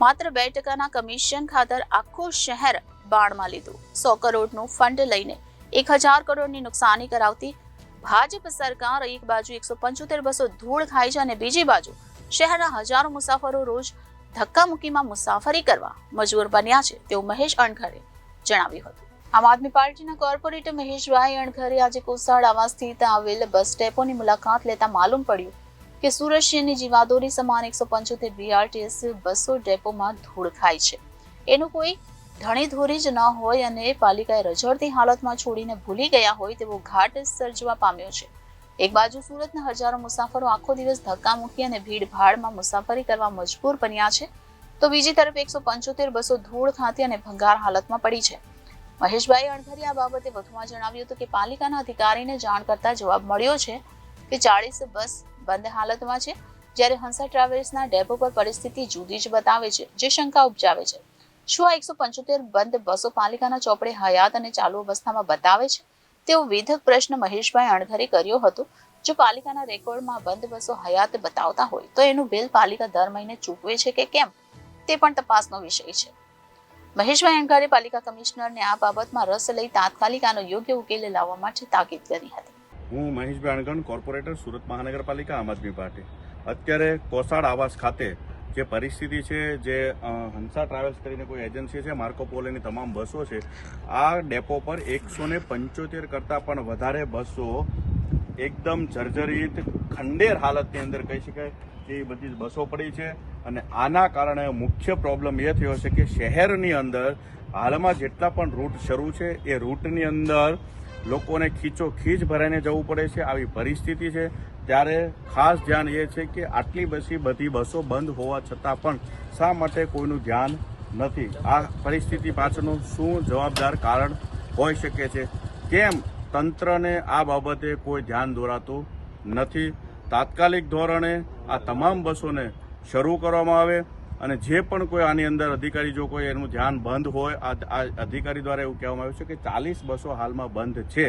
માત્ર 2% કમિશન ખાતર આખું શહેર બાણમાં લીધું। 100 કરોડનું ફંડ લઈને 1000 કરોડની નુકસાની કરાવતી ભાજપ સરકાર એક બાજુ 175 બસો ધૂળ ખાય છે અને બીજી બાજુ શહેરના હજારો મુસાફરો રોજ ધક્કામુક્કીમાં મુસાફરી કરવા મજબૂર બન્યા છે તેવું મહેશ અણઘરે જણાવ્યું હતું। આમ આદમી પાર્ટીના કોર્પોરેટર મહેશભાઈ અણઘરે આજે કોસાડ આવાસ સ્થિત આવેલ બસ ડેપોની મુલાકાત લેતા માલુમ પડ્યું કે સુરત શહેરની જીવાદોરી સમાન 175 બીઆરટીએસ બસો ડેપોમાં ધૂળ ખાય છે। એનું કોઈ ધણીધોરી જ ન હોય અને પાલિકાએ રજળતી હાલતમાં છોડીને ભૂલી ગયા હોય તેવો ઘાટ સર્જવા પામ્યો છે। એક બાજુ સુરતના હજારો મુસાફરો આખો દિવસ ધક્કા મૂકી અને ભીડભાડમાં મુસાફરી કરવા મજબૂર બન્યા છે, તો બીજી તરફ 175 બસો ધૂળ ખાતી અને ભંગાર હાલતમાં પડી છે। મહેશભાઈ અણઘરે આ બાબતે વધુમાં જણાવ્યું હતું કે પાલિકાના અધિકારીને જાણ કરતા જવાબ મળ્યો છે કે 40 બસ બંધ હાલતમાં છે, જ્યારે હંસા ટ્રાવેલ્સના ડેપો પર પરિસ્થિતિ જુદી જ બતાવે છે, જે શંકા ઉપજાવે છે। શું આ 175 બંધ બસો પાલિકાના ચોપડે હયાત અને ચાલુ અવસ્થામાં બતાવે છે તેવો વેધક પ્રશ્ન મહેશભાઈ અણઘરે કર્યો હતો। જો પાલિકાના રેકોર્ડમાં બંધ બસો હયાત બતાવતા હોય તો એનું બિલ પાલિકા દર મહિને ચૂકવે છે કે કેમ તે પણ તપાસનો વિષય છે। મહેશભાઈ અણઘરે પાલિકા કમિશનરને આ બાબતમાં રસ લઈ તાત્કાલિક આનો યોગ્ય ઉકેલ લાવવા માટે તાકીદ કરી હતી। હું મહેશભાઈ અણઘડ, કોર્પોરેટર, સુરત મહાનગરપાલિકા, આમ આદમી પાર્ટી। અત્યારે કોસાડ આવાસ ખાતે જે પરિસ્થિતિ છે, જે હંસા ટ્રાવેલ્સ કરીને કોઈ એજન્સી છે, માર્કો પોલોની તમામ બસો છે, આ ડેપો પર 175 કરતાં પણ વધારે બસો એકદમ જર્જરિત ખંડેર હાલતની અંદર કહી શકાય કે એ બધી બસો પડી છે। અને આના કારણે મુખ્ય પ્રોબ્લેમ એ થયો છે કે શહેરની અંદર હાલમાં જેટલા પણ રૂટ શરૂ છે એ રૂટની અંદર લોકોને ખીચોખીચ ભરાઈને જવું પડે છે। આવી પરિસ્થિતિ છે ત્યારે ખાસ ધ્યાન એ છે કે આટલી બધી બસો બંધ હોવા છતાં પણ શા માટે કોઈનું ધ્યાન નથી? આ પરિસ્થિતિ પાછળનું શું જવાબદાર કારણ હોઈ શકે છે? કેમ તંત્રને આ બાબતે કોઈ ધ્યાન દોરાતું નથી? તાત્કાલિક ધોરણે આ તમામ બસોને શરૂ કરવામાં આવે અને જે પણ કોઈ આની અંદર અધિકારી જો કોઈ એનું ધ્યાન બંધ હોય, આ અધિકારી દ્વારા એવું કહેવામાં આવ્યું છે કે 40 બસો હાલમાં બંધ છે,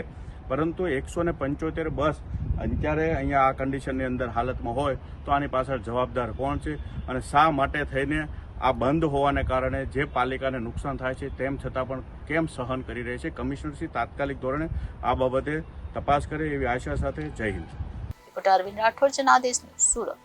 પરંતુ 175 બસ અત્યારે અહીંયા આ કન્ડિશનની અંદર હાલતમાં હોય તો આની પાછળ જવાબદાર કોણ છે અને શા માટે થઈને આ બંધ હોવાને કારણે જે પાલિકાને નુકસાન થાય છે તેમ છતાં પણ કેમ સહન કરી રહી છે? કમિશનરશ્રી તાત્કાલિક ધોરણે આ બાબતે તપાસ કરે એવી આશા સાથે જય હિન્દ। Reporter Arvind Rathod, Janadesh news, Surat.